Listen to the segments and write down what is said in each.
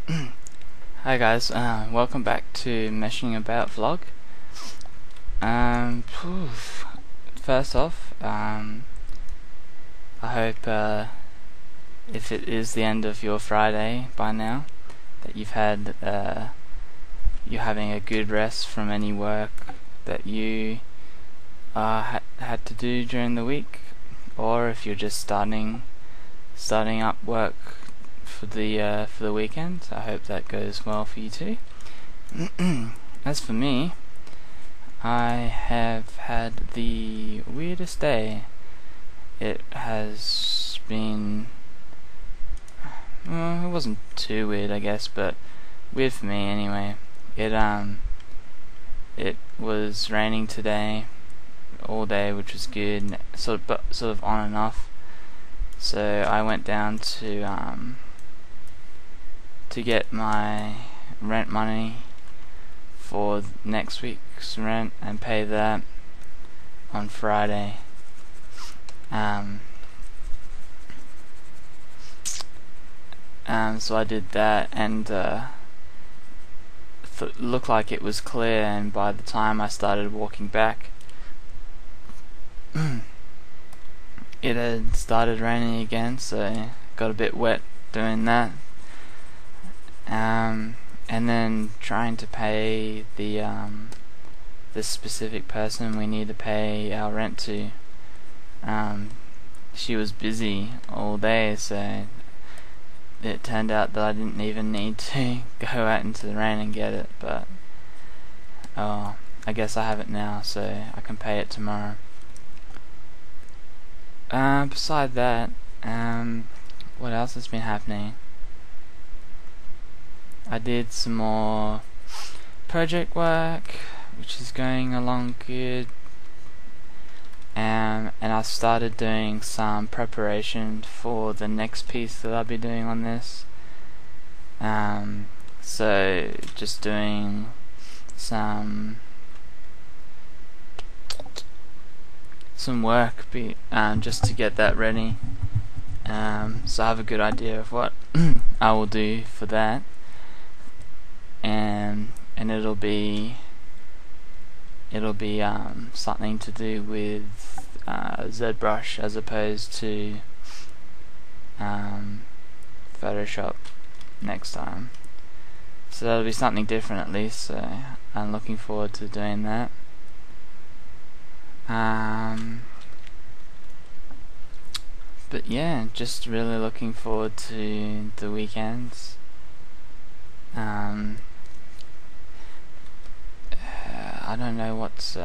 Hi guys, welcome back to Meshing About vlog. First off, I hope if it is the end of your Friday by now, that you're having a good rest from any work that you had to do during the week, or if you're just starting up work for the weekend. I hope that goes well for you too. As for me, I have had the weirdest day. It has been, well, it wasn't too weird, I guess, but weird for me anyway. It was raining today all day, which was good, sort of on and off. So I went down to get my rent money for next week's rent and pay that on Friday. So I did that, and looked like it was clear, and by the time I started walking back, it had started raining again, so got a bit wet doing that. And then trying to pay the specific person we need to pay our rent to. She was busy all day, so it turned out that I didn't even need to go out into the rain and get it, but I guess I have it now, so I can pay it tomorrow. Beside that, what else has been happening? I did some more project work, which is going along good, and I started doing some preparation for the next piece that I'll be doing on this. So just doing some work just to get that ready. So I have a good idea of what I will do for that. And it'll be something to do with ZBrush as opposed to Photoshop next time. So that'll be something different at least, so I'm looking forward to doing that. But yeah, just really looking forward to the weekends. I don't know what's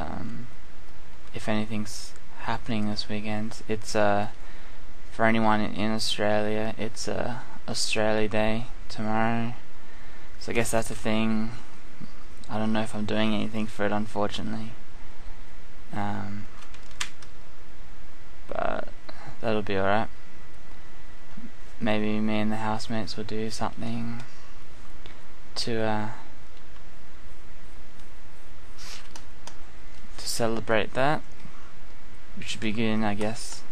if anything's happening this weekend. It's for anyone in Australia, it's Australia Day tomorrow, so I guess that's a thing. I don't know if I'm doing anything for it, unfortunately, but that'll be alright. Maybe me and the housemates will do something to celebrate that, which would be good, I guess,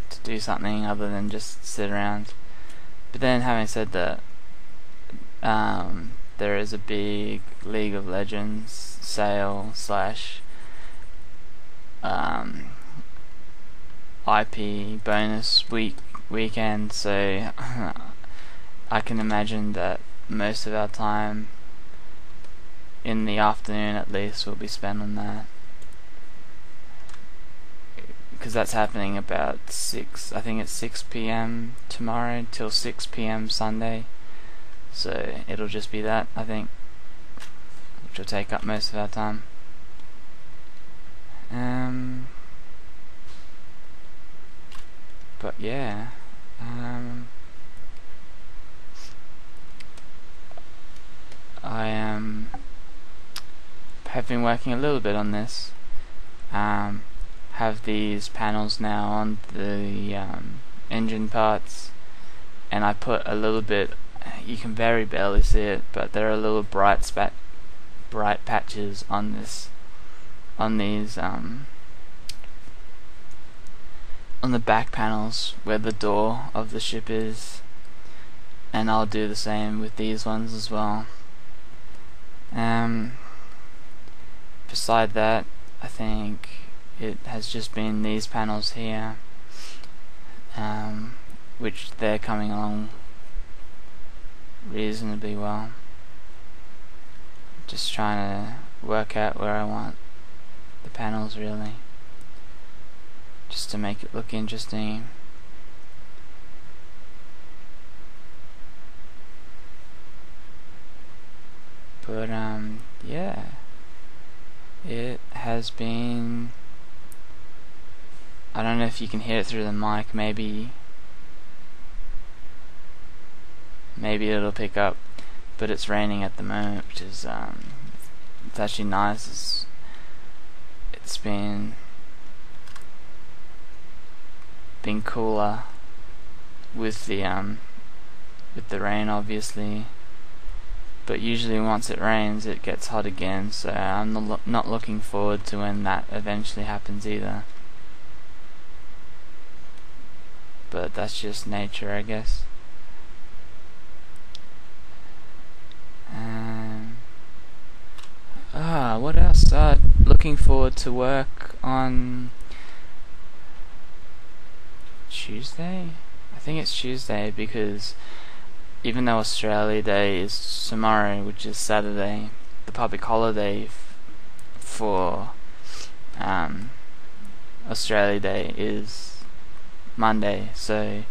to do something other than just sit around. But then, having said that, there is a big League of Legends sale / IP bonus weekend, so I can imagine that most of our time in the afternoon at least will be spent on that, because that's happening about 6, I think it's 6 PM tomorrow till 6 PM Sunday, so it'll just be that, I think, which will take up most of our time. But yeah, I have been working a little bit on this. Have these panels now on the engine parts, and I put a little bit, you can very barely see it, but there are little bright patches on these on the back panels where the door of the ship is, and I'll do the same with these ones as well. Beside that, I think it has just been these panels here, which they're coming along reasonably well. Just trying to work out where I want the panels, really, just to make it look interesting. But yeah, it has been, I don't know if you can hear it through the mic, maybe it'll pick up, but it's raining at the moment, which is it's actually nice. It's been cooler with the rain, obviously, but usually once it rains it gets hot again, so I'm not looking forward to when that eventually happens either. But that's just nature, I guess. What else? Looking forward to work on Tuesday? I think it's Tuesday, because even though Australia Day is tomorrow, which is Saturday, the public holiday for Australia Day is Monday, so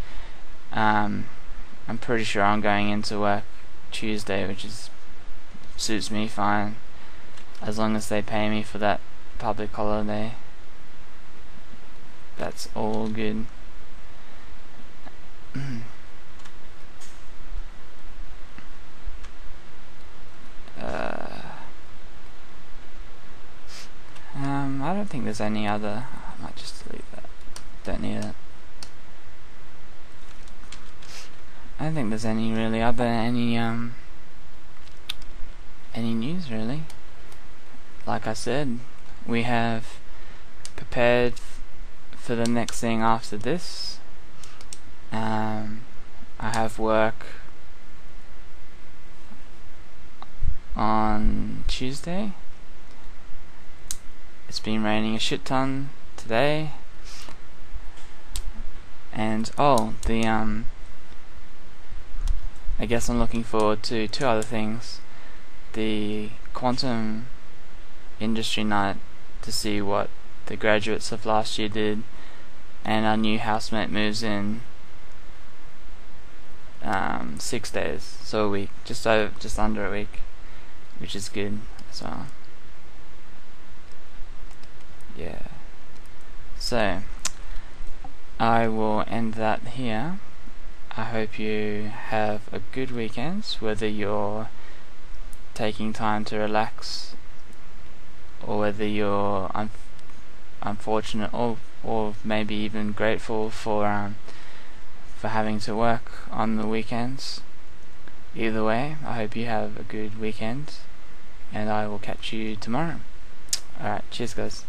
I'm pretty sure I'm going into work Tuesday, which suits me fine, as long as they pay me for that public holiday. That's all good. I don't think there's any other. I might just delete that. Don't need it. I don't think there's any news really. Like I said, we have prepared for the next thing after this. I have work on Tuesday. It's been raining a shit ton today, and I guess I'm looking forward to two other things: the quantum industry night to see what the graduates of last year did, and our new housemate moves in 6 days, so a week, just under a week, which is good as well. Yeah. So I will end that here. I hope you have a good weekend, whether you're taking time to relax or whether you're unfortunate or maybe even grateful for having to work on the weekends. Either way, I hope you have a good weekend, and I will catch you tomorrow. Alright, cheers guys.